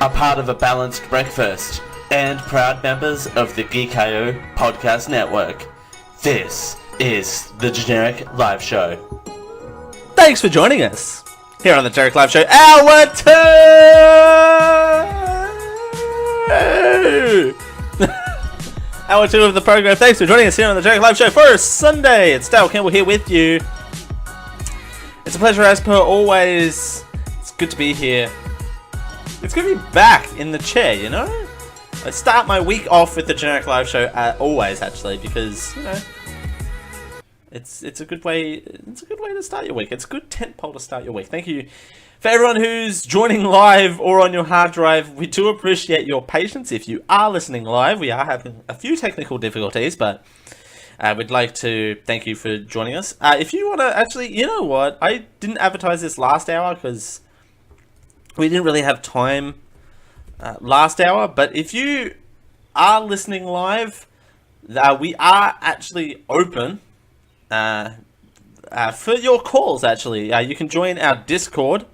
are part of a balanced breakfast and proud members of the Geek.io podcast network. This is the Generic Live Show. Thanks for joining us here on the Generic Live Show, Hour 2! Hour 2 of the program. Thanks for joining us here on the Generic Live Show for Sunday. It's Dale Campbell here with you. It's a pleasure as per always. It's good to be here. It's good to be back in the chair, you know? I start my week off with the Generic Live Show always, actually, because, you know, it's a good way. It's a good way to start your week. It's a good tentpole to start your week. Thank you for everyone who's joining live or on your hard drive. We do appreciate your patience. If you are listening live, we are having a few technical difficulties, but we'd like to thank you for joining us. If you want to actually, you know what? I didn't advertise this last hour because we didn't really have time last hour. But if you are listening live, we are actually open for your calls. Actually, you can join our Discord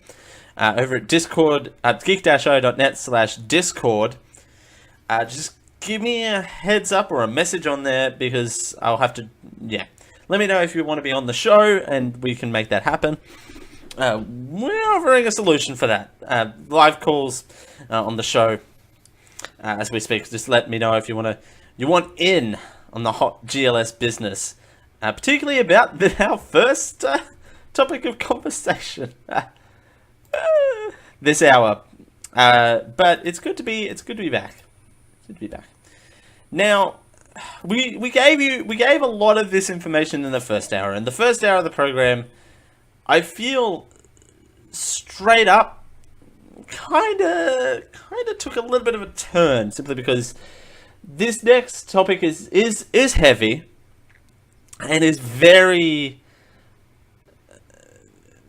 over at Discord at geek-io.net/Discord. Just give me a heads up or a message on there because I'll have to, let me know if you want to be on the show and we can make that happen. We're offering a solution for that. Live calls on the show as we speak. Just let me know if you want in on the hot GLS business, particularly about our first topic of conversation this hour. But it's good to be back. It's good to be back. Now, we gave a lot of this information in the first hour. In the first hour of the program, I feel straight up kind of took a little bit of a turn simply because this next topic is heavy and is very,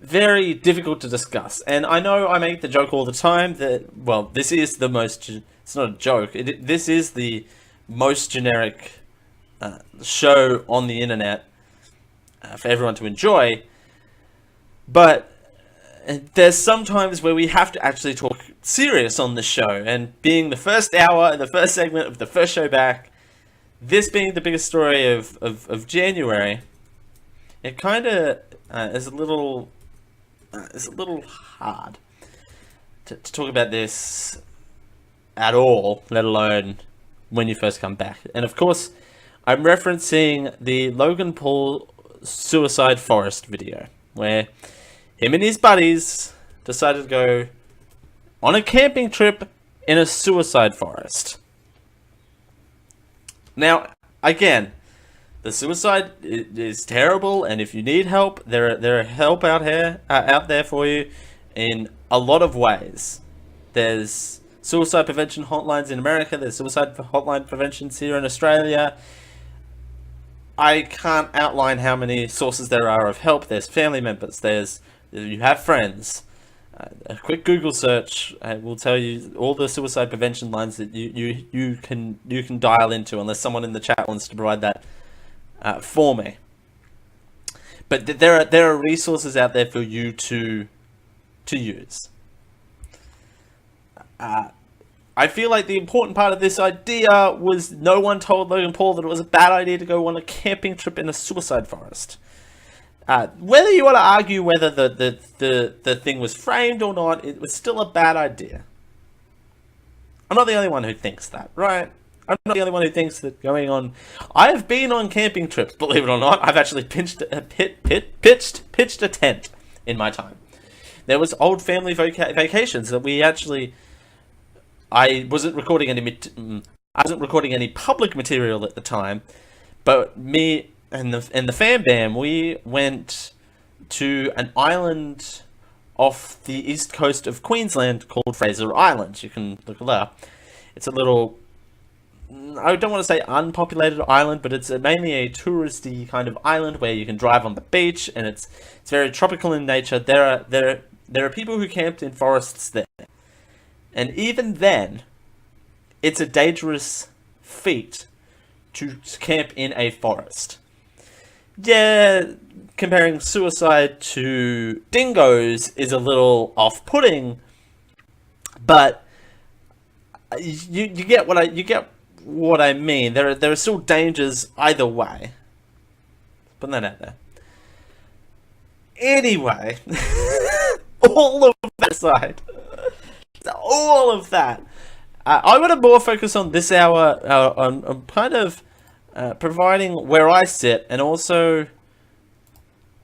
very difficult to discuss. And I know I make the joke all the time that, well, this is the most, it's not a joke, this is the most generic show on the internet for everyone to enjoy. But there's some times where we have to actually talk serious on the show. And being the first hour, the first segment of the first show back, this being the biggest story of January, it kind of is a little hard to talk about this at all, let alone when you first come back. And of course, I'm referencing the Logan Paul Suicide Forest video, where him and his buddies decided to go on a camping trip in a suicide forest. Now, again, the suicide is terrible, and if you need help, there are help out there for you in a lot of ways. There's suicide prevention hotlines in America. There's suicide hotline preventions here in Australia. I can't outline how many sources there are of help. There's family members. You have friends. A quick Google search will tell you all the suicide prevention lines that you can dial into, unless someone in the chat wants to provide that for me. But there are resources out there for you to use. I feel like the important part of this idea was no one told Logan Paul that it was a bad idea to go on a camping trip in a suicide forest. Whether you want to argue whether the thing was framed or not, it was still a bad idea. I'm not the only one who thinks that, right? I'm not the only one who thinks that going on... I have been on camping trips, believe it or not. I've actually pitched a tent in my time. There was old family vacations that we actually... I wasn't recording any public material at the time, but me and the fam bam, we went to an island off the east coast of Queensland called Fraser Island. You can look it up. It's a little, I don't want to say unpopulated island, but it's mainly a touristy kind of island where you can drive on the beach, and it's very tropical in nature. There are people who camped in forests there. And even then, it's a dangerous feat to camp in a forest. Yeah, comparing suicide to dingoes is a little off-putting, but you get what I mean. There are still dangers either way. Putting that out there. Anyway, all of that aside, all of that, I want to more focus on this hour on kind of providing where I sit and also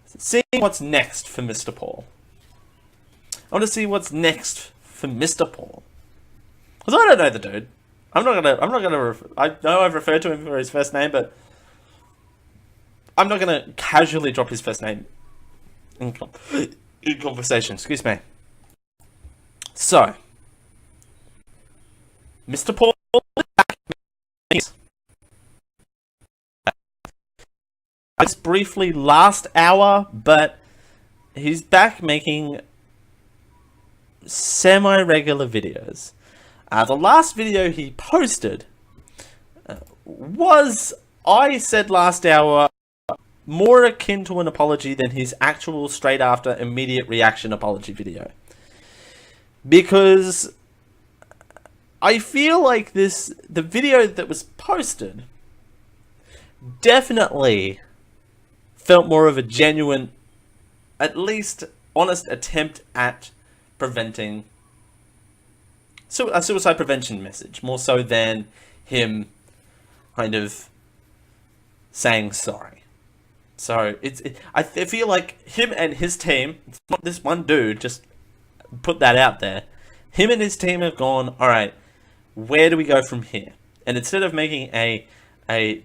seeing what's next for Mr. Paul. I want to see what's next for Mr. Paul, because I don't know the dude. I'm not gonna. I know I've referred to him for his first name, but I'm not gonna casually drop his first name in conversation. Excuse me. So, Mr. Paul just briefly last hour, but he's back making semi-regular videos. The last video he posted was, I said last hour, more akin to an apology than his actual straight after immediate reaction apology video. Because I feel like the video that was posted definitely felt more of a genuine, at least honest attempt at preventing a suicide prevention message, more so than him kind of saying sorry. So I feel like him and his team, it's not this one dude, just put that out there. Him and his team have gone, all right, where do we go from here? And instead of making a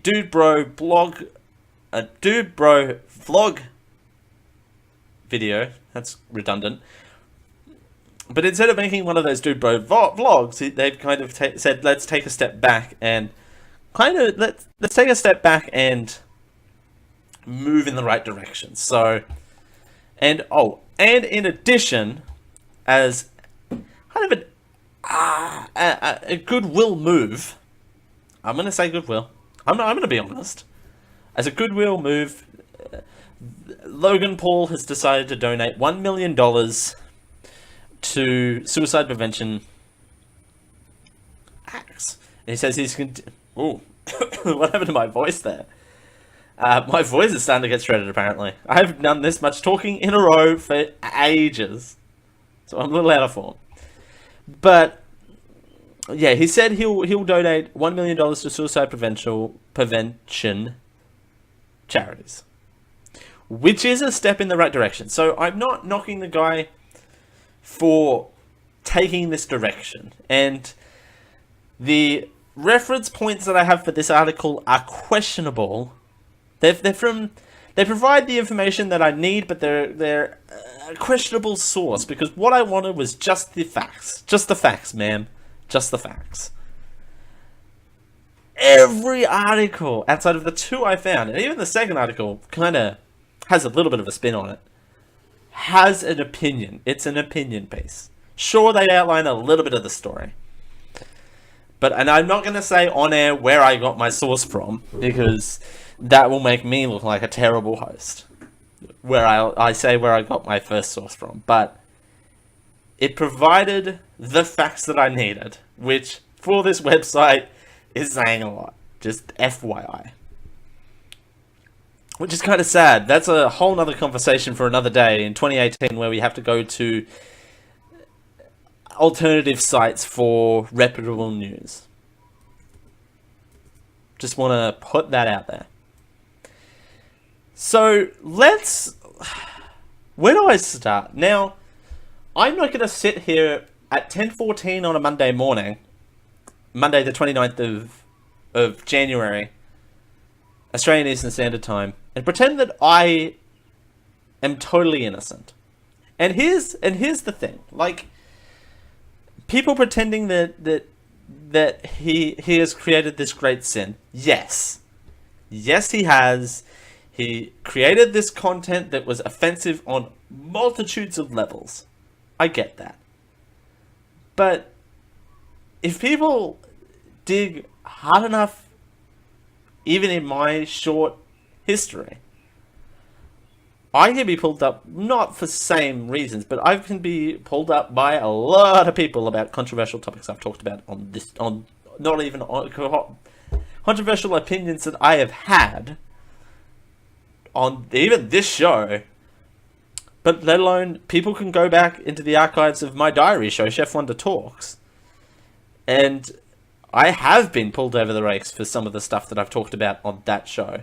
dude bro vlog video, that's redundant. But instead of making one of those dude bro vlogs, they've kind of said, let's take a step back and let's take a step back and move in the right direction. So, and in addition, as kind of a goodwill move, I'm gonna say goodwill. I'm gonna be honest. As a goodwill move, Logan Paul has decided to donate $1 million to suicide prevention acts. And he says he's ooh, what happened to my voice there? My voice is starting to get shredded, apparently. I haven't done this much talking in a row for ages, so I'm a little out of form. But yeah, he said he'll donate $1 million to suicide prevention charities, which is a step in the right direction. So I'm not knocking the guy for taking this direction, and the reference points that I have for this article are questionable. They provide the information that I need, but they're a questionable source, because what I wanted was just the facts, ma'am, just the facts. Every article outside of the two I found, and even the second article kind of has a little bit of a spin on it, has an opinion. It's an opinion piece. Sure, they outline a little bit of the story, and I'm not going to say on air where I got my source from, because that will make me look like a terrible host, where I say where I got my first source from. But it provided the facts that I needed, which for this website is saying a lot. Just FYI. Which is kind of sad. That's a whole nother conversation for another day in 2018, where we have to go to alternative sites for reputable news. Just want to put that out there. So where do I start? Now, I'm not going to sit here at 10:14 on a Monday morning, Monday the 29th of January, Australian Eastern Standard Time, and pretend that I am totally innocent. And here's the thing, like, people pretending that he has created this great sin. Yes, he has. He created this content that was offensive on multitudes of levels. I get that. But if people dig hard enough, even in my short history, I can be pulled up not for same reasons, but I can be pulled up by a lot of people about controversial topics I've talked about on this, on not even on controversial opinions that I have had on even this show. But let alone, people can go back into the archives of my diary show, Chef Wonder Talks, and I have been pulled over the rakes for some of the stuff that I've talked about on that show.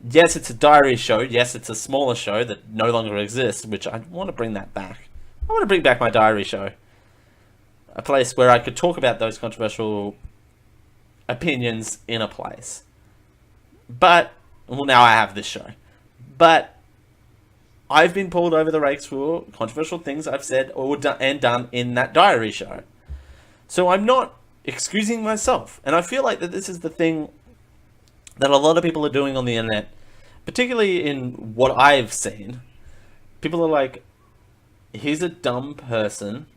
Yes, it's a diary show. Yes, it's a smaller show that no longer exists, which I want to bring that back. I want to bring back my diary show. A place where I could talk about those controversial opinions in a place. But, well, now I have this show. But I've been pulled over the rakes for controversial things I've said or done in that diary show. So I'm not excusing myself. And I feel like that this is the thing that a lot of people are doing on the internet, particularly in what I've seen. People are like, he's a dumb person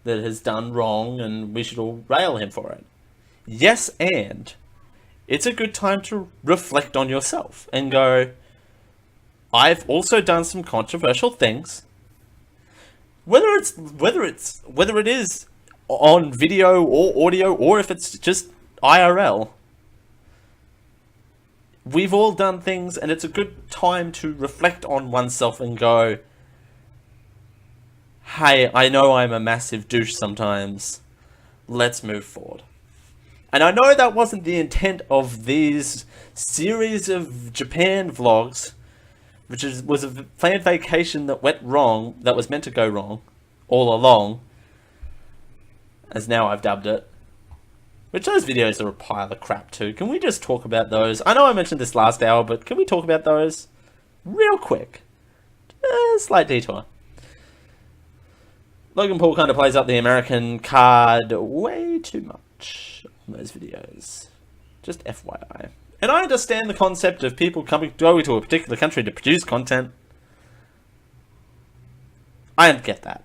that has done wrong and we should all rail him for it. Yes, and it's a good time to reflect on yourself and go, I've also done some controversial things. Whether it is on video or audio, or if it's just IRL, we've all done things, and it's a good time to reflect on oneself and go, hey, I know I'm a massive douche sometimes. Let's move forward. And I know that wasn't the intent of these series of Japan vlogs, which was a planned vacation that went wrong, that was meant to go wrong all along, as now I've dubbed it. Which those videos are a pile of crap too. Can we just talk about those? I know I mentioned this last hour, but can we talk about those real quick? Slight detour. Logan Paul kind of plays up the American card way too much on those videos. Just FYI. And I understand the concept of people going to a particular country to produce content. I get that.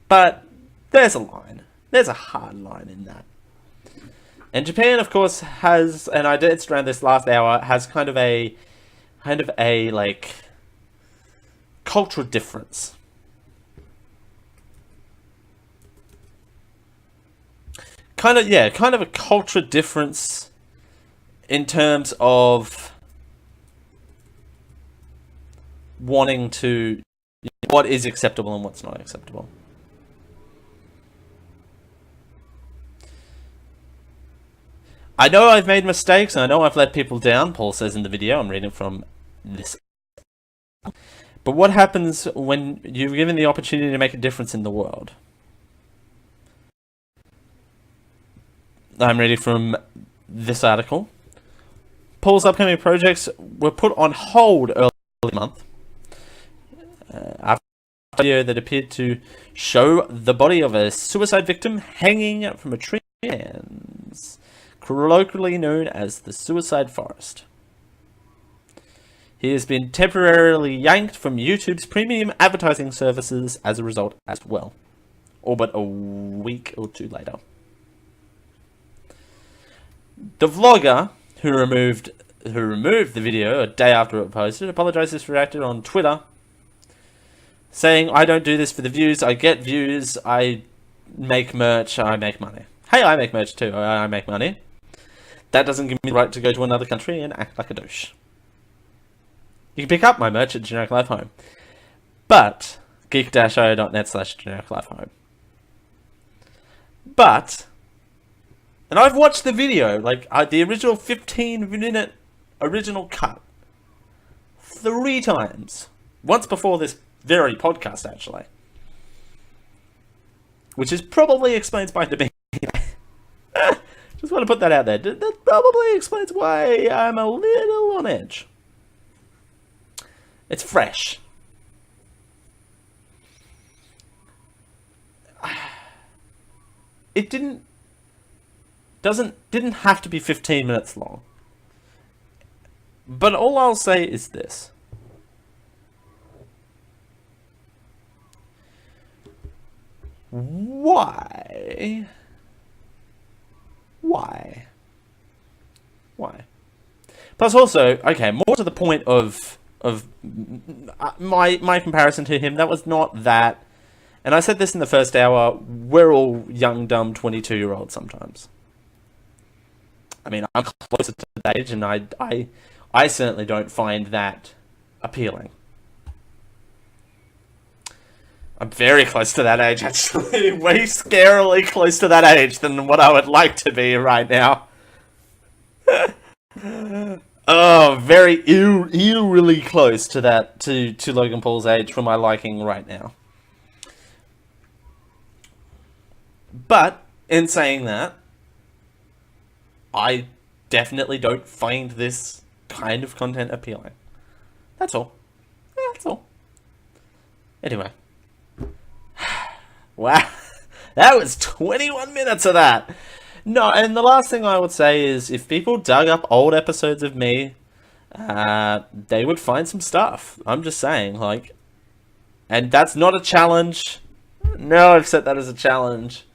But there's a line. There's a hard line in that. And Japan, of course, has, and I danced around this last hour, has kind of a like cultural difference. Kind of a culture difference in terms of wanting to, what is acceptable and what's not acceptable. I know I've made mistakes, and I know I've let people down, Paul says in the video. I'm reading from this. But what happens when you're given the opportunity to make a difference in the world? I'm reading from this article. Paul's upcoming projects were put on hold earlier this month after a video that appeared to show the body of a suicide victim hanging from a tree stands, colloquially known as the Suicide Forest. He has been temporarily yanked from YouTube's premium advertising services as a result as well, all but a week or two later. The vlogger who removed the video a day after it posted apologizes for acting on Twitter, saying, "I don't do this for the views. I get views. I make merch. I make money. Hey, I make merch too. I make money. That doesn't give me the right to go to another country and act like a douche. You can pick up my merch at Generic Life Home, but geek-io.net/genericlifehome. But, and I've watched the video, like the original 15-minute original cut 3 times. Once before this very podcast, actually. Which is probably explains my debate. Just want to put that out there. That probably explains why I'm a little on edge. It's fresh. It didn't have to be 15 minutes long. But all I'll say is this. Why? Plus also, okay, more to the point of of my comparison to him. That was not that. And I said this in the first hour, we're all young, dumb 22-year-olds sometimes. I mean, I'm closer to that age, and I certainly don't find that appealing. I'm very close to that age, actually. Way scarily close to that age than what I would like to be right now. Oh, very eerily close to that, to Logan Paul's age for my liking right now. But, in saying that, I definitely don't find this kind of content appealing. That's all. Yeah, that's all. Anyway. Wow. That was 21 minutes of that. No, and the last thing I would say is if people dug up old episodes of me, they would find some stuff. I'm just saying, like, and that's not a challenge. No, I've set that as a challenge.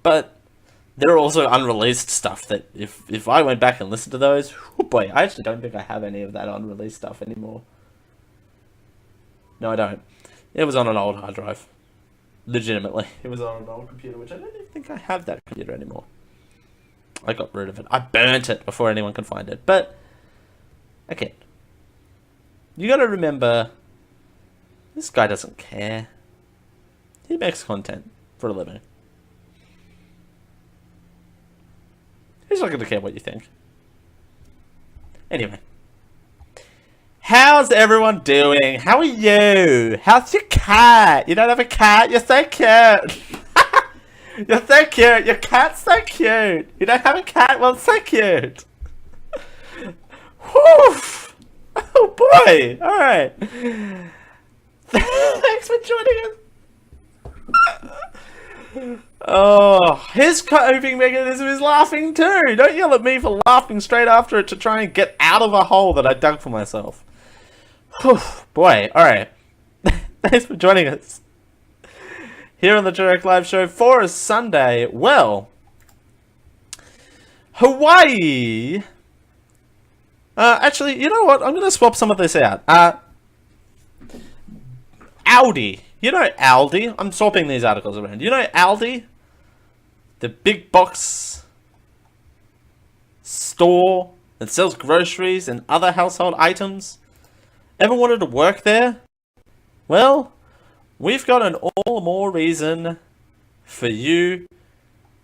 But there are also unreleased stuff that if I went back and listened to those, oh boy, I actually don't think I have any of that unreleased stuff anymore. No, I don't. It was on an old hard drive. Legitimately. It was on an old computer, which I don't even think I have that computer anymore. I got rid of it. I burnt it before anyone could find it. But, again, you gotta remember, this guy doesn't care. He makes content for a living. He's not gonna care what you think. Anyway. How's everyone doing? How are you? How's your cat? You don't have a cat? You're so cute. You're so cute. Your cat's so cute. You don't have a cat? Well, it's so cute. Whew. Oh boy. Alright. Thanks for joining us. Oh, his coping mechanism is laughing too. Don't yell at me for laughing straight after it to try and get out of a hole that I dug for myself. Whew, boy, alright. Thanks for joining us here on the Direct Live Show for a Sunday. Well, Hawaii. Actually, you know what? I'm going to swap some of this out. Aldi. You know Aldi? I'm swapping these articles around. You know Aldi? The big box store that sells groceries and other household items. Ever wanted to work there? Well, we've got an all more reason for you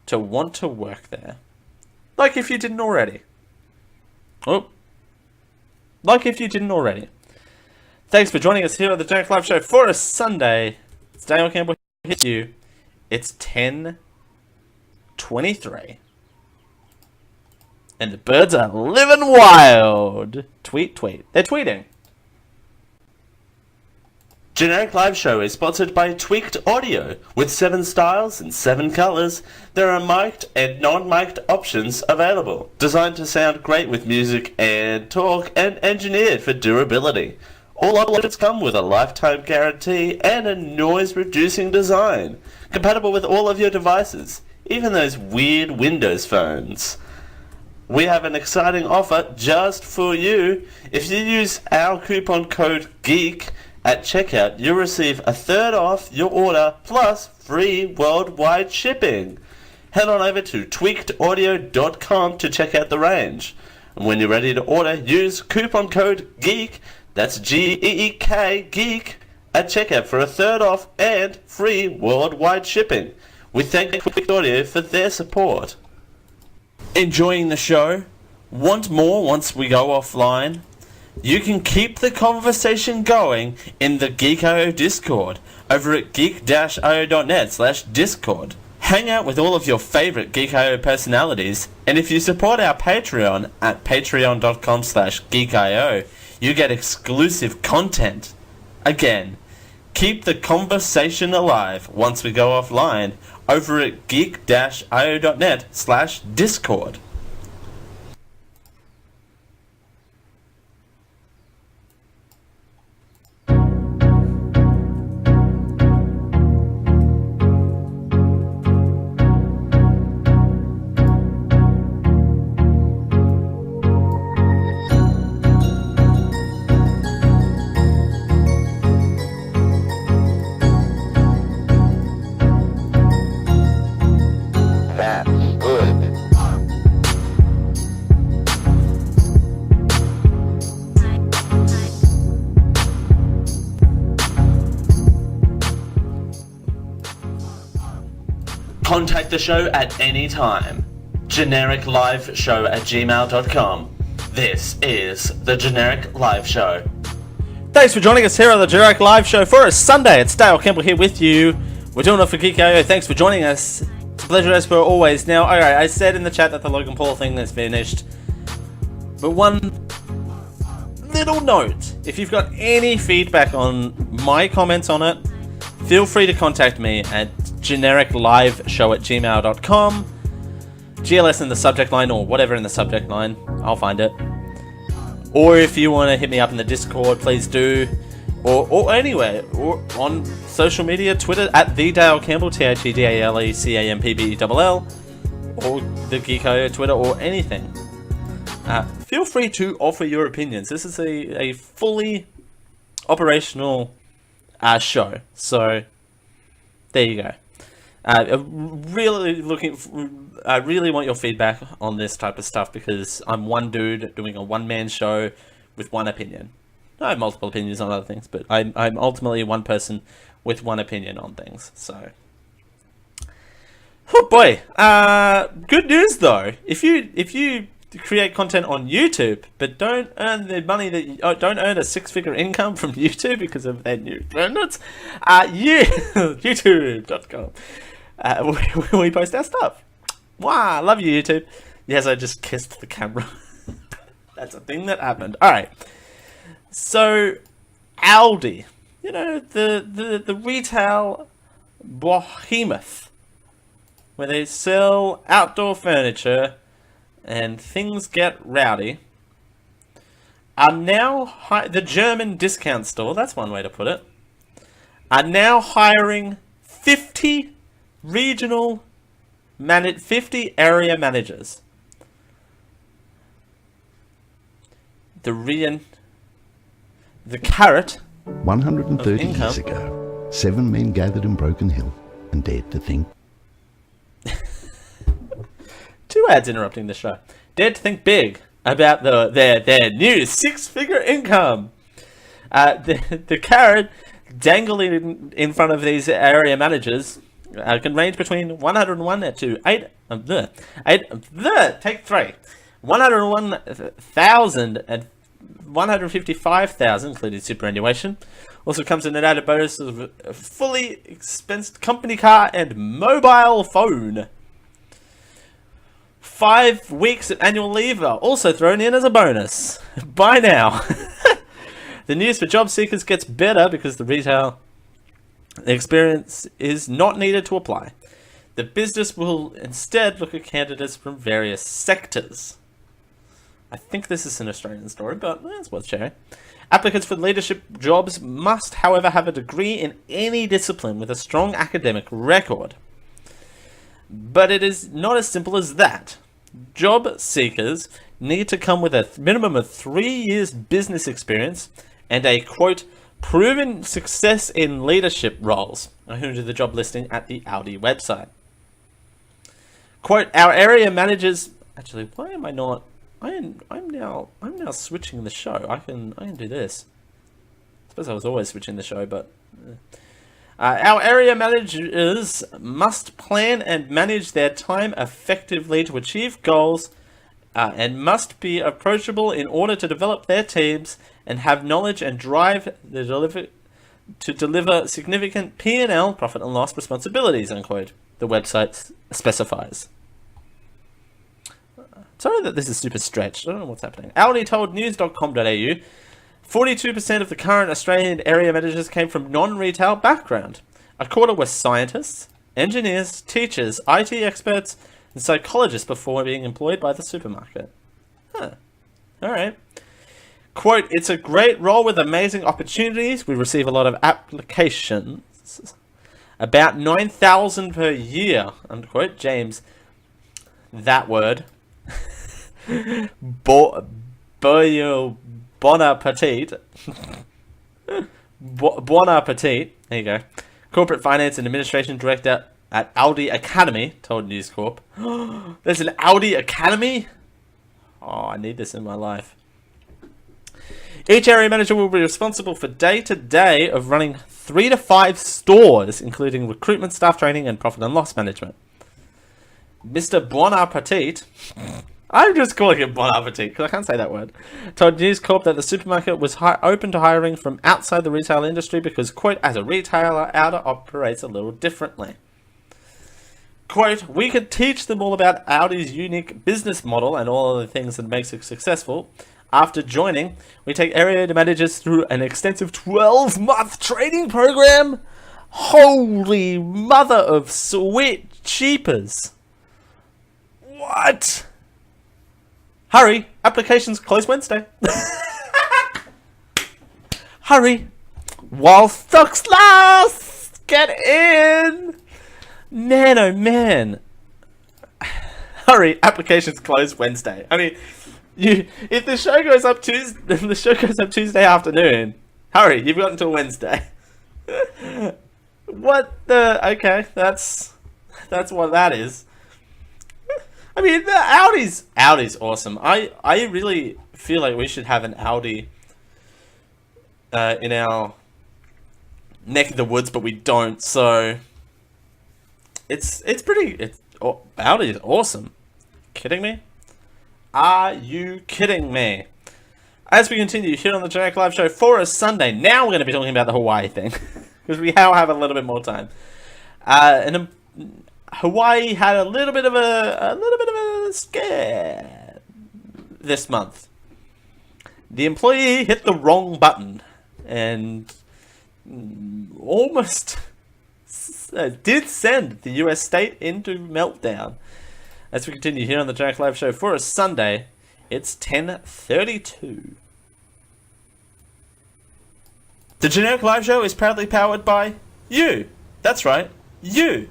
to want to work there. Like if you didn't already. Oh. Like if you didn't already. Thanks for joining us here at the Direct Live Show for a Sunday. It's Daniel Campbell here with you. It's 10:23. And the birds are living wild. Tweet, tweet. They're tweeting. Generic Live Show is sponsored by Tweaked Audio. With 7 styles and 7 colors, there are mic'd and non-mic'd options available. Designed to sound great with music and talk and engineered for durability. All options come with a lifetime guarantee and a noise-reducing design. Compatible with all of your devices, even those weird Windows phones. We have an exciting offer just for you. If you use our coupon code GEEK at checkout, you'll receive a third off your order plus free worldwide shipping. Head on over to tweakedaudio.com to check out the range. And when you're ready to order, use coupon code GEEK, that's GEEK, GEEK, at checkout for a third off and free worldwide shipping. We thank Tweaked Audio for their support. Enjoying the show? Want more once we go offline? You can keep the conversation going in the Geek.io Discord over at geek-io.net/discord. Hang out with all of your favorite Geek.io personalities, and if you support our Patreon at patreon.com/geek.io, you get exclusive content. Again, keep the conversation alive once we go offline over at geek-io.net/discord. Contact the show at any time. genericliveshow@gmail.com. This is the Generic Live Show. Thanks for joining us here on the Generic Live Show for a Sunday. It's Dale Campbell here with you. We're doing it for Geek.io. Thanks for joining us. It's a pleasure as per always. Now, alright, I said in the chat that the Logan Paul thing is finished. But one little note. If you've got any feedback on my comments on it, feel free to contact me at genericliveshow@gmail.com. GLS in the subject line or whatever in the subject line. I'll find it. Or if you want to hit me up in the Discord, please do. Or anywhere. Or on social media, Twitter at the Dale Campbell, THEDALECAMPBELL. Or the Geek.io Twitter or anything. Feel free to offer your opinions. This is a fully operational show. So, there you go. I really want your feedback on this type of stuff because I'm one dude doing a one-man show with one opinion. I have multiple opinions on other things, but I'm ultimately one person with one opinion on things. So, oh boy, good news though. If you create content on YouTube but don't earn the money don't earn a six-figure income from YouTube because of their new donuts, YouTube.com. We post our stuff. Wow, love you, YouTube. Yes, I just kissed the camera. That's a thing that happened. Alright. So, Aldi. You know, the retail behemoth. Where they sell outdoor furniture and things get rowdy. Are now... the German discount store, that's one way to put it, are now hiring 50 area managers. The carrot 130 years ago, 7 men gathered in Broken Hill and dared to think. 2 ads interrupting the show. Dared to think big about their new 6-figure income. The carrot dangling in front of these area managers can range between 101 to 101,000 and 155,000, including superannuation. Also comes in an added bonus of a fully expensed company car and mobile phone. 5 weeks of annual leave are also thrown in as a bonus. Buy now. The news for job seekers gets better because the retail experience is not needed to apply. The business will instead look at candidates from various sectors. I think this is an Australian story, but it's worth sharing. Applicants for leadership jobs must, however, have a degree in any discipline with a strong academic record. But it is not as simple as that. Job seekers need to come with a minimum of 3 years business experience and a, quote, proven success in leadership roles, according to the job listing at the Aldi website. Quote, our area managers... Actually, why am I not... I'm now switching the show. I can do this. I suppose I was always switching the show, but... our area managers must plan and manage their time effectively to achieve goals and must be approachable in order to develop their teams and have knowledge and drive to deliver significant P&L, profit and loss responsibilities, unquote, the website specifies. Sorry that this is super stretched. I don't know what's happening. Aldi told news.com.au 42% of the current Australian area managers came from non-retail background. A quarter were scientists, engineers, teachers, IT experts, and psychologists before being employed by the supermarket. Huh. Alright. Quote, it's a great role with amazing opportunities. We receive a lot of applications. About 9,000 per year, unquote. James, that word. Bon appetit. Bon appetit. There you go. Corporate Finance and Administration Director at Aldi Academy told News Corp. There's an Aldi Academy? Oh, I need this in my life. Each area manager will be responsible for day-to-day of running 3 to 5 stores, including recruitment, staff training, and profit and loss management. Mr. Bon Appetit, I'm just calling it Bon Appetit because I can't say that word, told News Corp that the supermarket was open to hiring from outside the retail industry because, quote, as a retailer, Audi operates a little differently. Quote, we could teach them all about Audi's unique business model and all of the things that makes it successful. After joining, we take area managers through an extensive 12-month training program. Holy mother of sweet cheapers. What? Hurry, applications close Wednesday. Hurry, while stocks last. Get in. Man, oh man. Hurry, applications close Wednesday. I mean, if the show goes up Tuesday afternoon, hurry, you've got until Wednesday. What the? Okay, that's what that is. I mean, the Audi's awesome. I really feel like we should have an Audi in our neck of the woods, but we don't. So Audi is awesome. Kidding me? Are you kidding me? As we continue here on the Generic Live Show for a Sunday, now we're going to be talking about the Hawaii thing because we now have a little bit more time. Hawaii had a little bit of a scare this month. The employee hit the wrong button and almost did send the US state into meltdown. As we continue here on the Generic Live Show for a Sunday, it's 10:32. The Generic Live Show is proudly powered by you. That's right, you.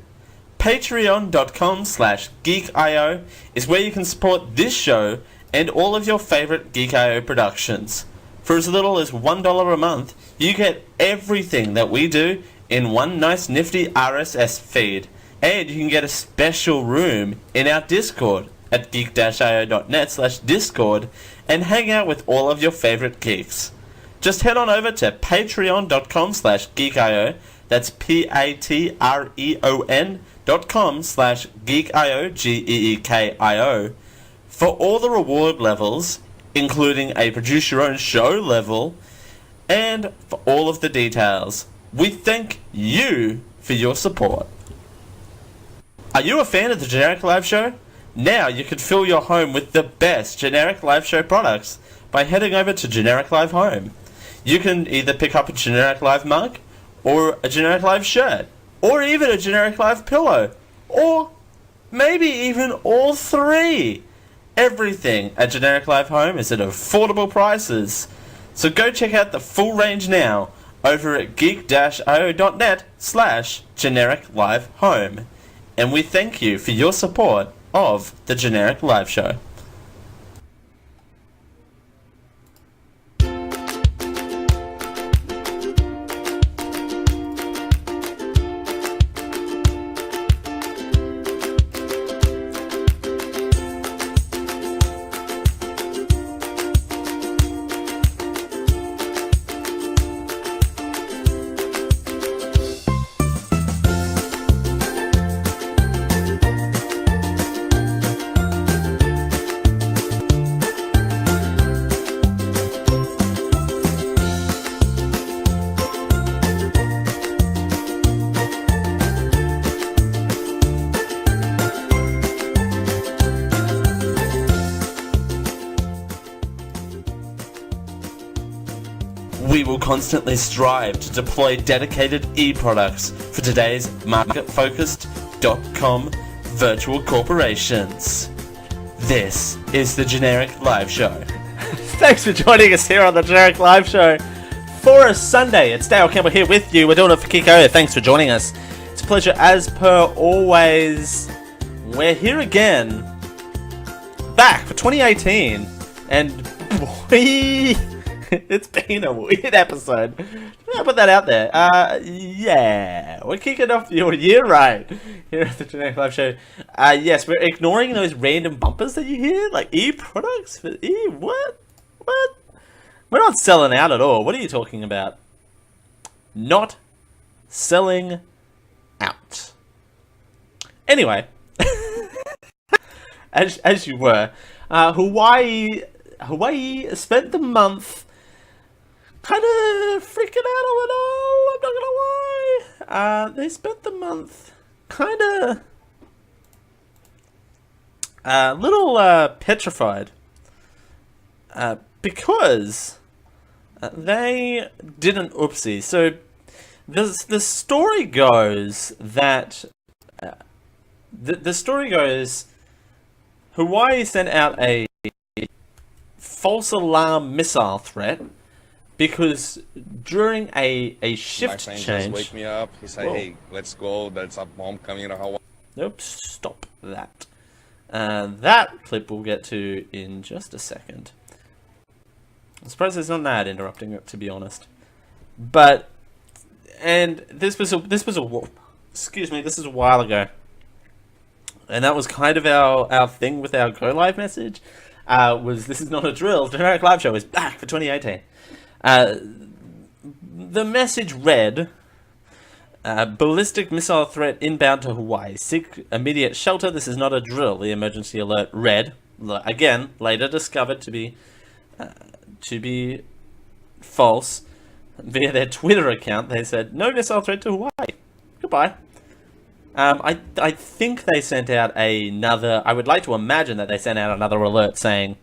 Patreon.com/GeekIO is where you can support this show and all of your favorite Geek.io productions. For as little as $1 a month, you get everything that we do in one nice nifty RSS feed. And you can get a special room in our Discord at geek-io.net/Discord and hang out with all of your favorite geeks. Just head on over to patreon.com/geekio. That's patreon.com/geekio, GEEKIO, for all the reward levels, including a produce your own show level, and for all of the details. We thank you for your support. Are you a fan of the Generic Live Show? Now you can fill your home with the best Generic Live Show products by heading over to Generic Live Home. You can either pick up a Generic Live mug, or a Generic Live shirt, or even a Generic Live pillow, or maybe even all three. Everything at Generic Live Home is at affordable prices. So go check out the full range now over at geek-io.net/Generic Live Home. And we thank you for your support of the Generic Live Show. We will constantly strive to deploy dedicated e-products for today's market-focused .com virtual corporations. This is the Generic Live Show. Thanks for joining us here on the Generic Live Show for a Sunday. It's Dale Campbell here with you. We're doing it for Geek.io. Thanks for joining us. It's a pleasure as per always. We're here again, back for 2018, and boy, it's been a weird episode. I'll put that out there. Yeah, we're kicking off your year right here at the Generic Live Show. Yes, we're ignoring those random bumpers that you hear, like e-products for what? We're not selling out at all. What are you talking about? Not selling out. Anyway, as you were, Hawaii spent the month kind of freaking out a little. I'm not gonna lie. They spent the month kind of a little petrified because they did an oopsie. So the story goes that the story goes Hawaii sent out a false alarm missile threat because during a shift My friend change. just wake me up. He said, Whoa. "Hey, let's go. There's a bomb coming to Hawaii." Nope, stop that. That clip we'll get to in just a second. I'm surprised there's not an ad interrupting it, to be honest. But, and this was a while ago. And that was kind of our thing with our Go Live message. Was this is not a drill. The Generic Live Show is back for 2018. The message read, ballistic missile threat inbound to Hawaii. Seek immediate shelter. This is not a drill. The emergency alert read, again, later discovered to be false. Via their Twitter account, they said, no missile threat to Hawaii. Goodbye. I think they sent out another, I would like to imagine that they sent out another alert saying,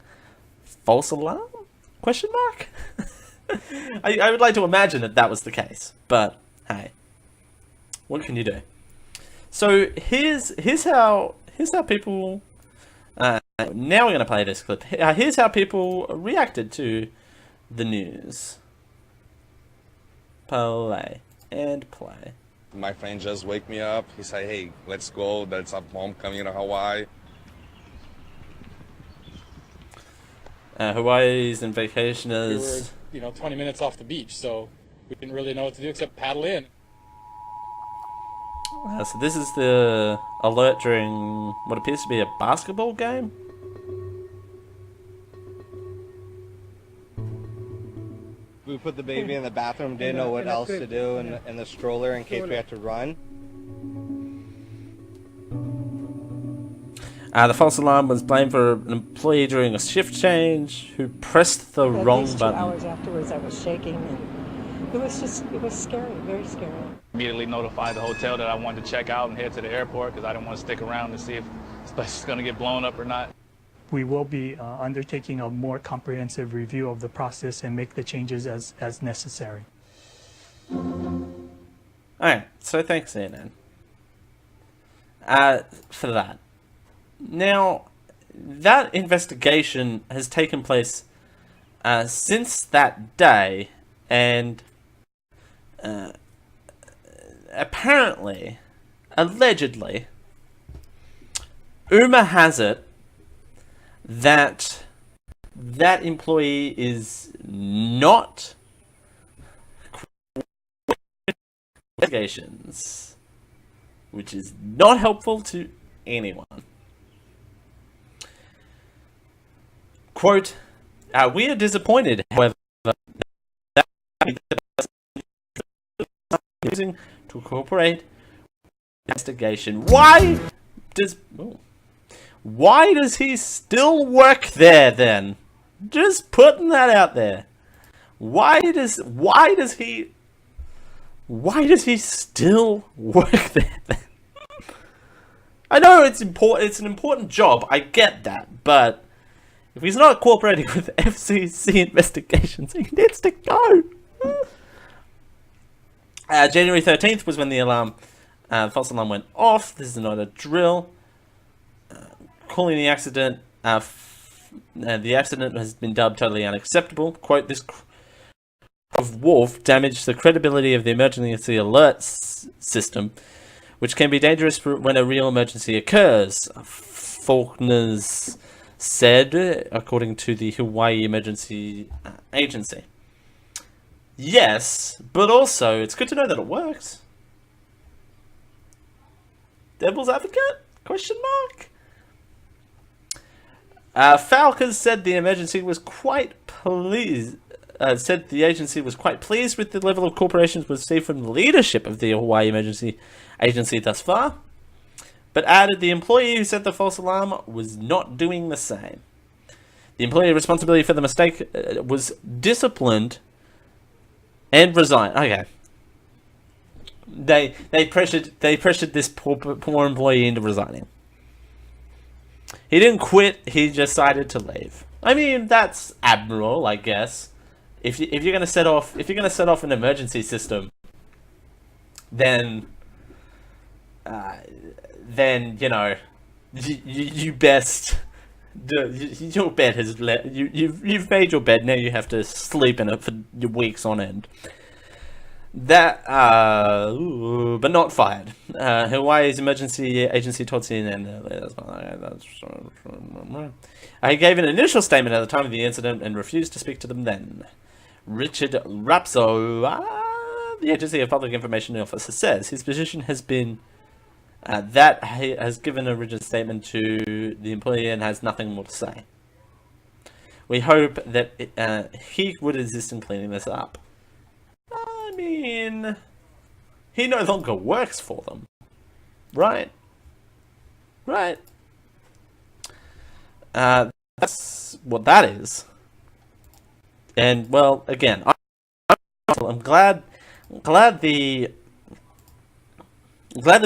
false alarm? Question mark? I would like to imagine that was the case, but hey, what can you do? So here's how people. Now we're gonna play this clip. Here's how people reacted to the news. Play and play. My friend just wake me up. He said, "Hey, let's go. There's a bomb coming to Hawaii." Hawaii's and We vacationers. were, 20 minutes off the beach, so we didn't really know what to do except paddle in. So this is the alert during what appears to be a basketball game. We put the baby in the bathroom, didn't know what else to do in the stroller in case we had to run. The false alarm was blamed for an employee during a shift change who pressed the At wrong least 2 button. hours afterwards, I was shaking, and it was scary, very scary. Immediately notified the hotel that I wanted to check out and head to the airport because I didn't want to stick around to see if this place is going to get blown up or not. We will be undertaking a more comprehensive review of the process and make the changes as necessary. Alright, so thanks, CNN. For that. Now, that investigation has taken place since that day, and apparently, allegedly, Uma has it that employee is not investigations, which is not helpful to anyone. Quote, we are disappointed, however, that using to cooperate investigation. Why does he still work there then? Just putting that out there. Why does he still work there then? I know it's important, it's an important job, I get that, but if he's not cooperating with FCC investigations, he needs to go. January 13th was when the false alarm went off. This is not a drill. Calling the accident, the accident has been dubbed totally unacceptable. Quote, this of Wolf damaged the credibility of the emergency alert system, which can be dangerous when a real emergency occurs. Faulkner's said, according to the Hawaii Emergency Agency. Yes, but also, it's good to know that it works. Devil's advocate? Question mark? Falkers said the emergency was quite pleased. Said the agency was quite pleased with the level of cooperation received from the leadership of the Hawaii Emergency Agency thus far. but added the employee who set the false alarm was not doing the same. The employee responsibility for the mistake was disciplined and resigned. Okay. They pressured this poor employee into resigning. He didn't quit, he decided to leave. I mean, that's admirable, I guess. If you're gonna set off an emergency system, then you know, you best. Your bed has you've made your bed, now you have to sleep in it for weeks on end. That but not fired. Hawaii's emergency agency told CNN he gave an initial statement at the time of the incident and refused to speak to them then. Richard Rapso, the Agency of Public Information Officer, says his position has been that he has given a rigid statement to the employee and has nothing more to say. We hope that he would assist in cleaning this up. I mean, he no longer works for them, right? Right. That's what that is. And well, again, I'm glad the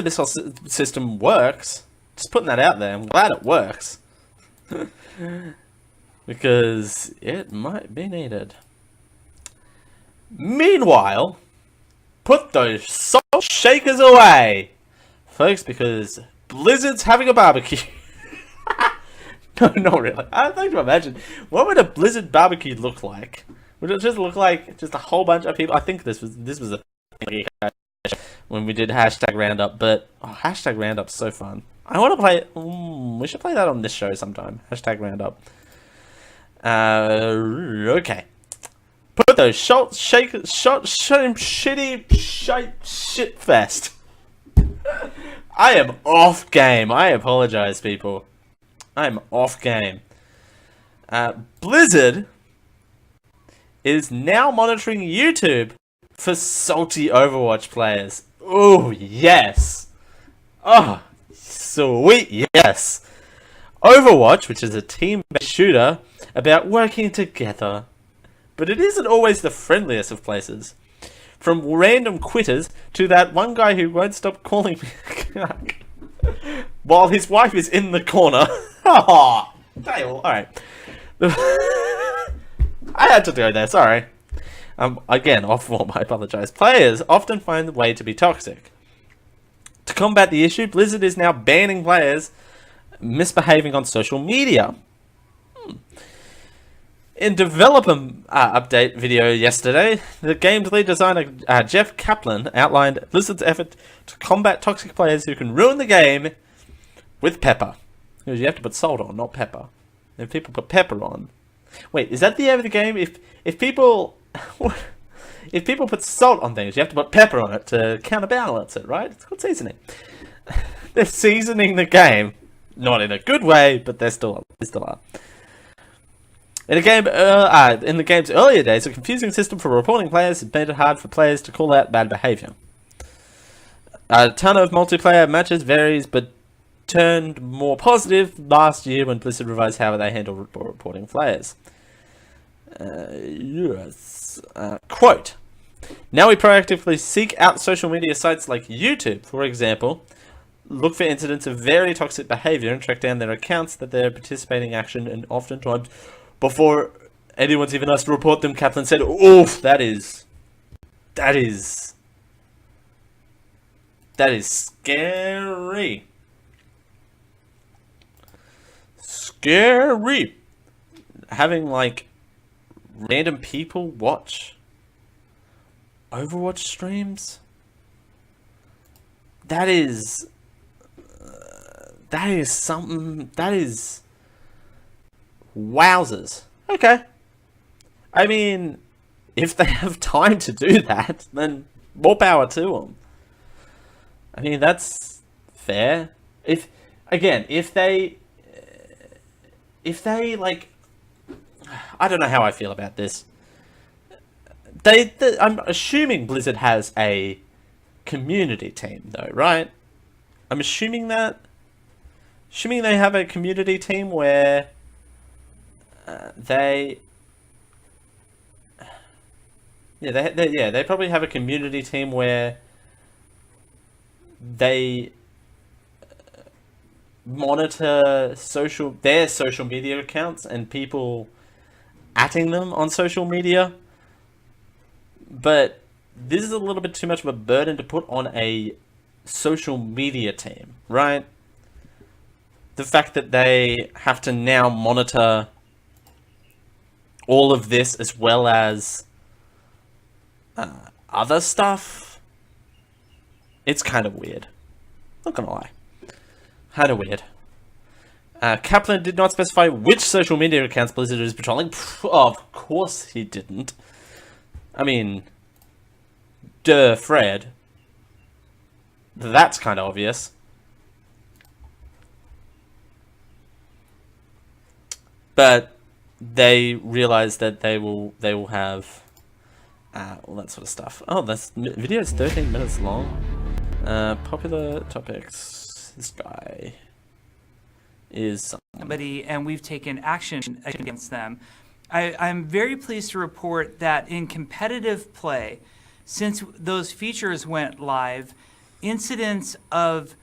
missile system works. Just putting that out there. I'm glad it works. Because it might be needed. Meanwhile, put those salt shakers away, folks, because Blizzard's having a barbecue. No, not really. I'd like to imagine, what would a Blizzard barbecue look like? Would it just look like just a whole bunch of people? I think this was a thing when we did hashtag roundup, but hashtag roundup's so fun. I want to play. We should play that on this show sometime. Hashtag roundup. Okay. Put those shit fest. I am off game. I apologize, people. I'm off game. Blizzard is now monitoring YouTube for salty Overwatch players. Oh, yes. Oh, sweet, yes. Overwatch, which is a team-based shooter about working together. But it isn't always the friendliest of places. From random quitters to that one guy who won't stop calling me while his wife is in the corner. Oh, Dale, alright. I had to go there, sorry. Again, off form, I apologize. Players often find the way to be toxic. To combat the issue, Blizzard is now banning players misbehaving on social media. In developer update video yesterday, the game's lead designer Jeff Kaplan outlined Blizzard's effort to combat toxic players who can ruin the game with pepper. Because you have to put salt on, not pepper. If people put pepper on, wait, is that the aim of the game? If people put salt on things, you have to put pepper on it to counterbalance it, right? It's called seasoning. They're seasoning the game, not in a good way, but they still are. In the game's earlier days, a confusing system for reporting players had made it hard for players to call out bad behavior. A ton of multiplayer matches varies, but turned more positive last year when Blizzard revised how they handle reporting players. Quote, now we proactively seek out social media sites like YouTube, for example, look for incidents of very toxic behavior and track down their accounts that they're participating in action, and oftentimes before anyone's even asked to report them, Kaplan said, oof, that is scary. Scary. Having, like, random people watch Overwatch streams? That is something, that is wowzers. Okay. I mean, if they have time to do that, then more power to them. I mean, that's fair. If they like, I don't know how I feel about this. I'm assuming Blizzard has a community team though, right? I'm assuming that. assuming they have a community team where they probably have a community team where they monitor their social media accounts and people atting them on social media. But this is a little bit too much of a burden to put on a social media team, right? The fact that they have to now monitor all of this as well as other stuff, it's kind of weird. Not gonna lie. Kind of weird. Kaplan did not specify which social media accounts Blizzard is patrolling. Of course he didn't. I mean, duh, Fred. That's kind of obvious. But they realize that they will have all that sort of stuff. Oh, this video is 13 minutes long. Popular topics. This guy is somebody, and we've taken action against them. I'm very pleased to report that in competitive play, since those features went live, incidents of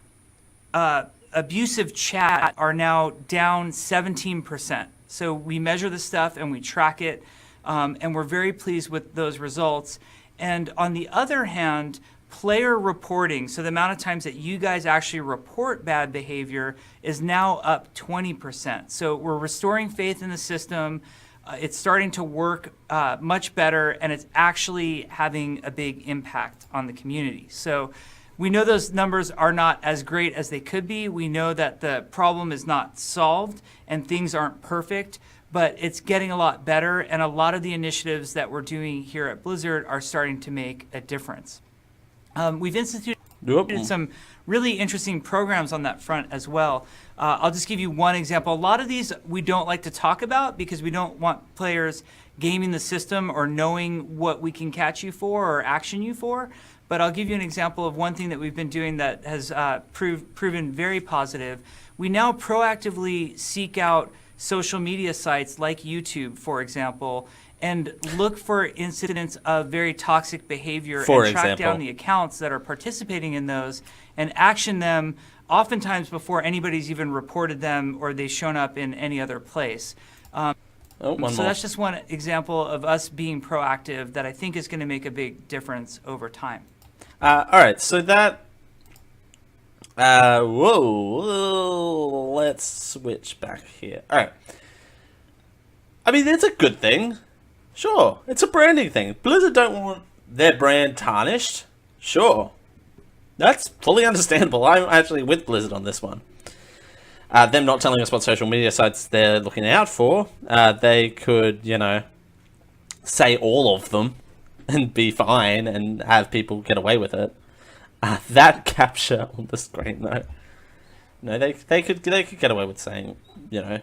abusive chat are now down 17%. So we measure the stuff and we track it, and we're very pleased with those results. And on the other hand, player reporting, so the amount of times that you guys actually report bad behavior, is now up 20%. So we're restoring faith in the system. It's starting to work much better, and it's actually having a big impact on the community. So we know those numbers are not as great as they could be. We know that the problem is not solved and things aren't perfect, but it's getting a lot better, and a lot of the initiatives that we're doing here at Blizzard are starting to make a difference. We've instituted some really interesting programs on that front as well. I'll just give you one example. A lot of these we don't like to talk about because we don't want players gaming the system or knowing what we can catch you for or action you for. But I'll give you an example of one thing that we've been doing that has proven very positive. We now proactively seek out social media sites like YouTube, for example, and look for incidents of very toxic behavior and track down the accounts that are participating in those and action them oftentimes before anybody's even reported them or they've shown up in any other place. So that's just one example of us being proactive that I think is going to make a big difference over time. All right, so that... whoa, let's switch back here. All right. I mean, it's a good thing. Sure, it's a branding thing. Blizzard don't want their brand tarnished. Sure. That's fully understandable. I'm actually with Blizzard on this one. Them not telling us what social media sites they're looking out for. They could, you know, say all of them and be fine and have people get away with it. That capture on the screen, though. No, they could get away with saying, you know,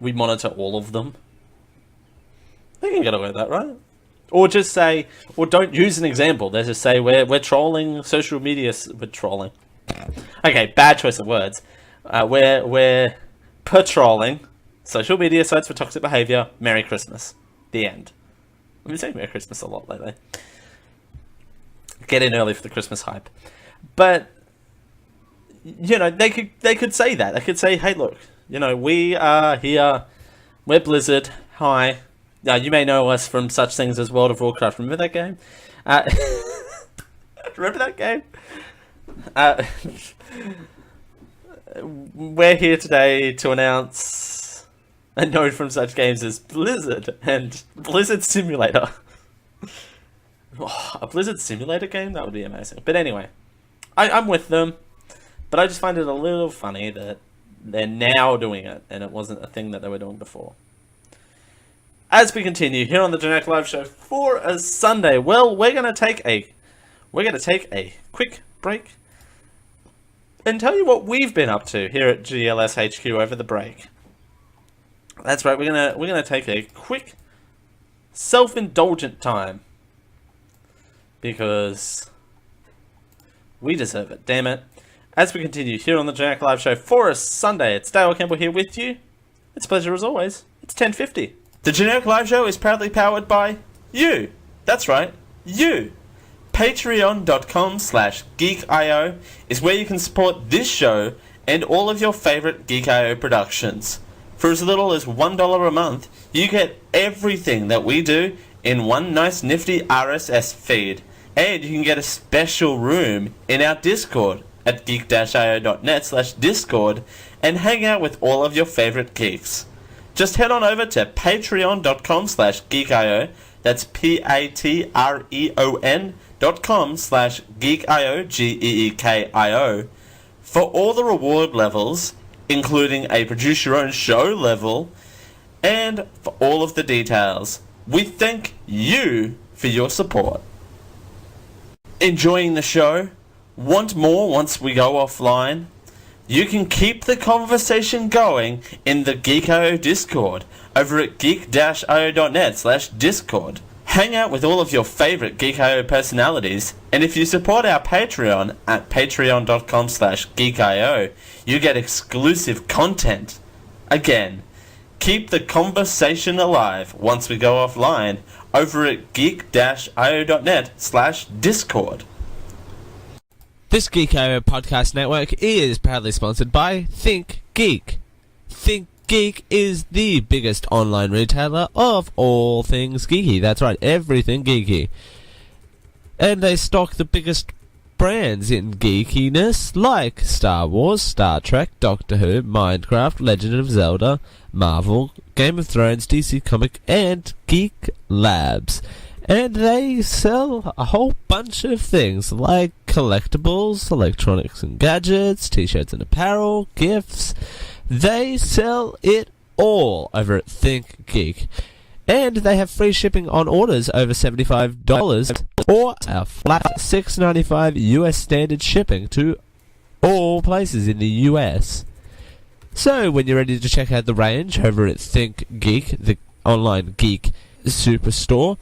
we monitor all of them. They can get away with that, right? Or just say, or don't use an example. They just say we're trolling social media. We're trolling. Okay, bad choice of words. We're patrolling social media sites for toxic behavior. Merry Christmas. The end. We've been saying Merry Christmas a lot lately. Get in early for the Christmas hype. But you know, they could say that. They could say, hey, look, you know, we are here. We're Blizzard. Hi. You may know us from such things as World of Warcraft. Remember that game? Remember that game? We're here today to announce a note from such games as Blizzard and Blizzard Simulator. A Blizzard Simulator game? That would be amazing. But anyway, I'm with them. But I just find it a little funny that they're now doing it and it wasn't a thing that they were doing before. As we continue here on the Genetic Live Show for a Sunday, well, we're gonna take a quick break and tell you what we've been up to here at GLS HQ over the break. That's right, we're gonna take a quick self-indulgent time because we deserve it. Damn it! as we continue here on the Generic Live Show for a Sunday. It's Dale Campbell here with you. It's a pleasure as always. It's 10:50. The Generic Live Show is proudly powered by you. That's right, you. Patreon.com/geekio is where you can support this show and all of your favorite Geek.io productions. For as little as $1 a month, you get everything that we do in one nice nifty RSS feed. And you can get a special room in our Discord at geek-io.net/discord and hang out with all of your favorite geeks. Just head on over to patreon.com/geekio. That's patreon.com/geekio, GEEKIO, for all the reward levels, including a produce your own show level, and for all of the details. We thank you for your support. Enjoying the show? Want more once we go offline? You can keep the conversation going in the Geek.io Discord over at geek-io.net/discord. Hang out with all of your favorite Geek.io personalities, and if you support our Patreon at patreon.com/geekio, you get exclusive content. Again, keep the conversation alive once we go offline over at geek-io.net/discord. This Geek.io podcast network is proudly sponsored by Think Geek. Think Geek is the biggest online retailer of all things geeky. That's right, everything geeky. And they stock the biggest brands in geekiness like Star Wars, Star Trek, Doctor Who, Minecraft, Legend of Zelda, Marvel, Game of Thrones, DC Comic, and Geek Labs. And they sell a whole bunch of things like collectibles, electronics and gadgets, t-shirts and apparel, gifts. They sell it all over at Think Geek. And they have free shipping on orders over $75 or a flat $6.95 US standard shipping to all places in the US. So when you're ready to check out the range over at Think Geek, the online geek superstore,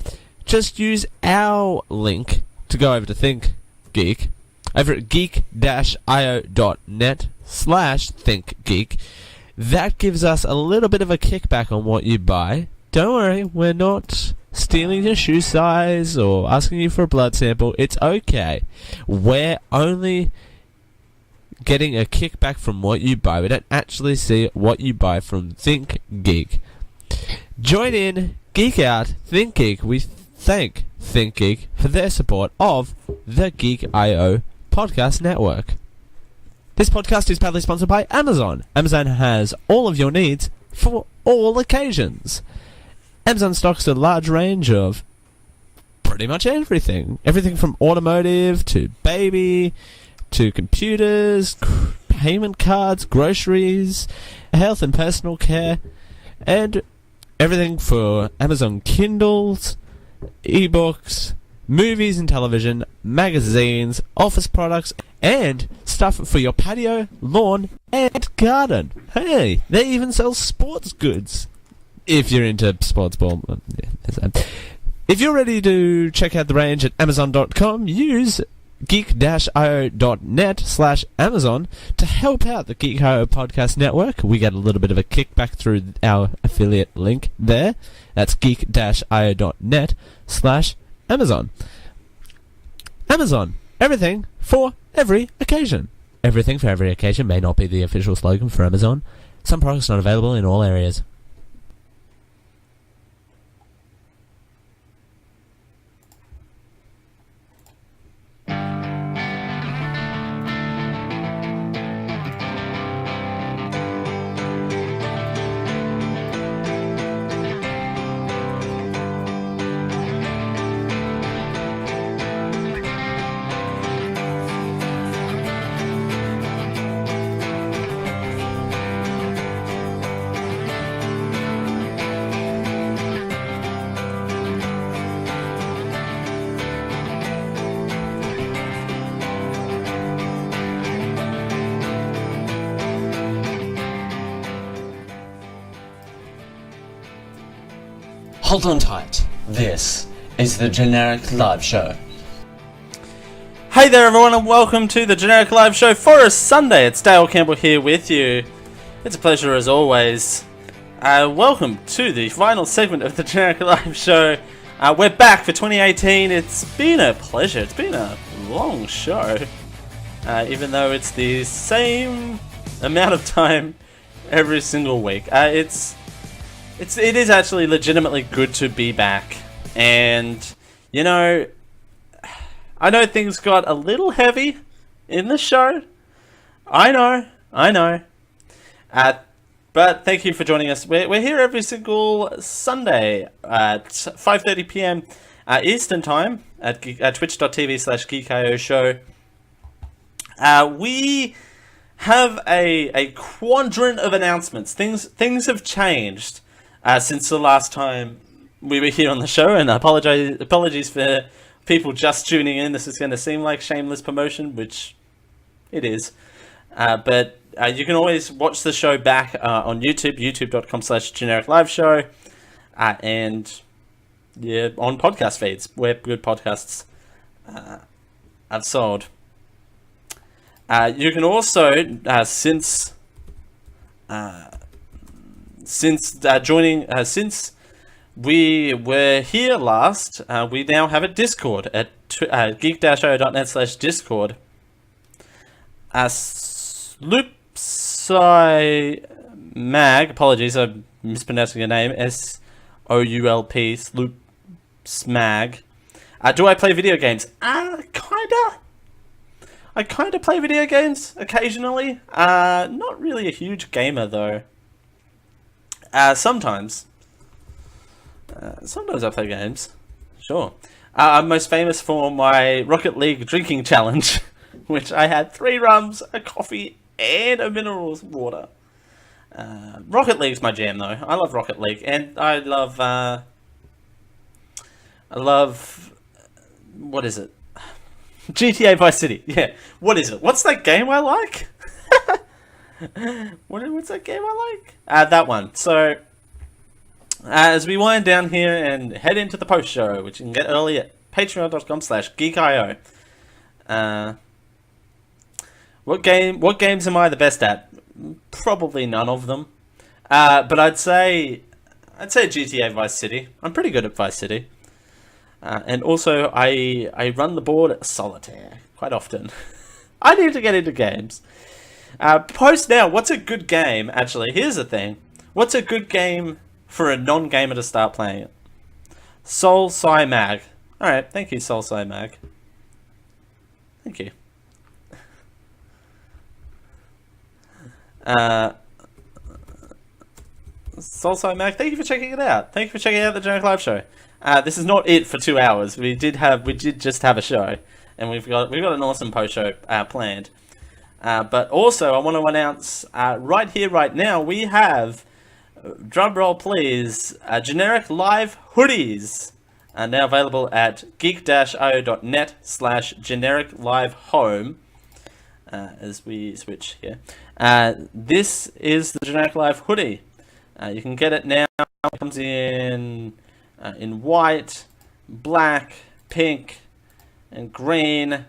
just use our link to go over to Think Geek over at geek-io.net/thinkgeek. That gives us a little bit of a kickback on what you buy. Don't worry, we're not stealing your shoe size or asking you for a blood sample. It's okay. We're only getting a kickback from what you buy. We don't actually see what you buy from Think Geek. Join in, geek out, Think Geek. We thank Think Geek for their support of the Geek.io podcast network. This podcast is proudly sponsored by Amazon. Amazon has all of your needs for all occasions. Amazon stocks a large range of pretty much everything. Everything from automotive to baby to computers, payment cards, groceries, health and personal care, and everything for Amazon Kindles, ebooks, movies and television, magazines, office products, and stuff for your patio, lawn, and garden. Hey, they even sell sports goods. If you're into sports ball. Yeah, if you're ready to check out the range at Amazon.com, use geek-io.net/Amazon to help out the Geek.io podcast network. We get a little bit of a kickback through our affiliate link there. That's geek-io.net/Amazon. Amazon. Everything for every occasion. Everything for every occasion may not be the official slogan for Amazon. Some products not available in all areas. Hold on tight. This is the Generic Live Show. Hey there everyone and welcome to the Generic Live Show for a Sunday. It's Dale Campbell here with you. It's a pleasure as always. Welcome to the final segment of the Generic Live Show. We're back for 2018. It's been a pleasure. It's been a long show. Even though it's the same amount of time every single week. It is actually legitimately good to be back. And, you know, I know things got a little heavy in the show. I know. But thank you for joining us. We're here every single Sunday at 5:30 p.m. Eastern Time at twitch.tv/geekio show. We have a quadrant of announcements. Things have changed since the last time we were here on the show, and apologies for people just tuning in. This is going to seem like shameless promotion, which it is. But you can always watch the show back on YouTube, youtube.com/genericliveshow, and yeah, on podcast feeds where good podcasts are sold. You can also, since we were here last, we now have a Discord at geek-io.net/discord. Sloopsy Mag, apologies, I'm mispronouncing your name, Soulp, Sloopsmag. Do I play video games? I kinda play video games occasionally. Not really a huge gamer though. Sometimes I play games. Sure. I'm most famous for my Rocket League drinking challenge, which I had 3 rums, a coffee, and a minerals water. Rocket League's my jam though. I love Rocket League, and I love what is it? GTA Vice City. Yeah. What is it? What's that game I like? What's that game I like? That one. So, as we wind down here and head into the post show, which you can get early at patreon.com/geekio. What games am I the best at? Probably none of them. But I'd say GTA Vice City. I'm pretty good at Vice City. And also, I run the board at Solitaire quite often. I need to get into games. Post now, what's a good game? Actually, here's the thing. What's a good game for a non-gamer to start playing it? Soul Sci Mag. Alright, thank you, Soul Sci Mag. Thank you. Soul Sci Mag, thank you for checking it out. Thank you for checking out the Generic Live Show. This is not it for 2 hours. We did just have a show, and we've got an awesome post show planned. But also, I want to announce right here, right now, we have, drum roll please, Generic Live hoodies are now available at geek-io.net/genericlivehome. As we switch here, this is the Generic Live hoodie. You can get it now. It comes in white, black, pink, and green.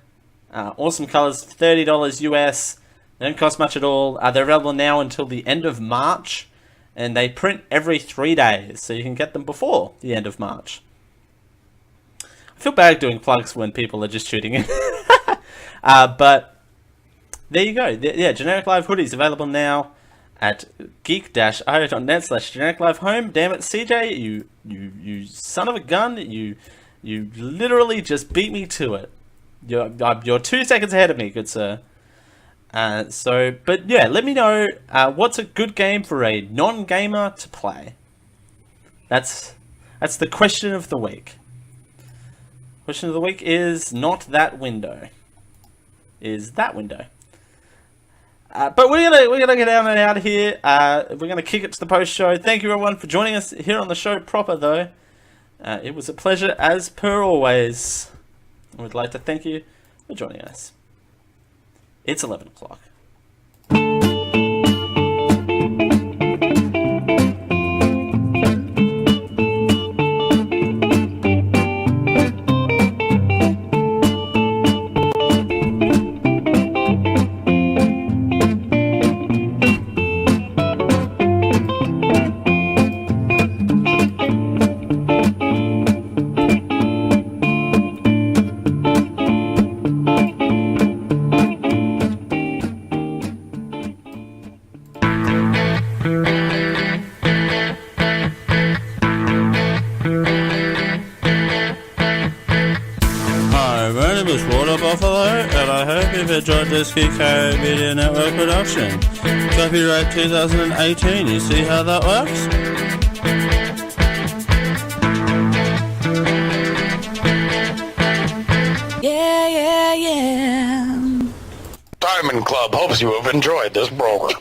Awesome colors, $30 US. They don't cost much at all. They're available now until the end of March, and they print every 3 days, so you can get them before the end of March. I feel bad doing plugs when people are just tuning in. But there you go. Yeah, Generic Live hoodies available now at geek-io.net/genericlivehome. Damn it, CJ, you son of a gun! You literally just beat me to it. You're 2 seconds ahead of me, good sir. But yeah, let me know what's a good game for a non-gamer to play. That's the question of the week. Question of the week is not that window. Is that window? But we're gonna get down and out of here. We're gonna kick it to the post show. Thank you everyone for joining us here on the show proper though. It was a pleasure as per always. I would like to thank you for joining us. It's 11 o'clock. a George's QK Media Network production. Copyright 2018. You see how that works? Diamond Club hopes you have enjoyed this program.